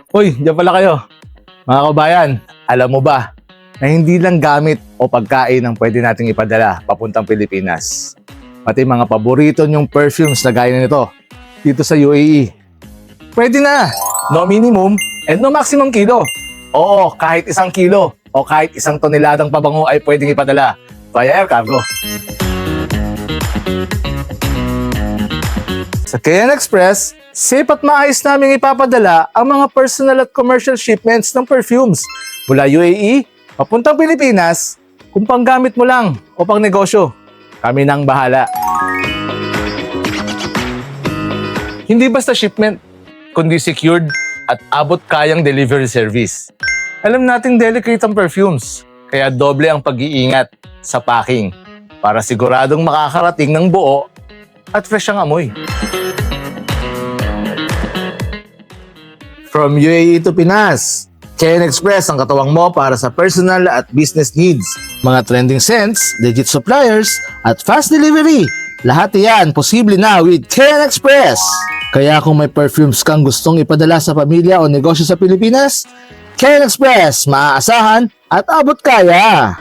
Uy, diyan pala kayo. Mga kabayan, alam mo ba na hindi lang gamit o pagkain ang pwede nating ipadala papuntang Pilipinas. Pati mga paborito nyong perfumes na gaya nito dito sa UAE. Pwede na. No minimum and no maximum kilo. Oo, kahit 1 kilo o kahit 1 toneladang pabango ay pwedeng ipadala via air cargo. Sa KN Express, safe at maayos naming ipapadala ang mga personal at commercial shipments ng perfumes mula UAE papuntang Pilipinas kung panggamit mo lang o pang negosyo. Kami nang bahala. Hindi basta shipment, kundi secured at abot kayang delivery service. Alam nating delicate ang perfumes, kaya doble ang pag-iingat sa packing para siguradong makakarating ng buo at fresh ang amoy. From UAE to Pinas, KN Express ang katuwang mo para sa personal at business needs. Mga trending scents, legit suppliers, at fast delivery. Lahat yan posible na with KN Express. Kaya kung may perfumes kang gustong ipadala sa pamilya o negosyo sa Pilipinas, KN Express, maaasahan at abot kaya.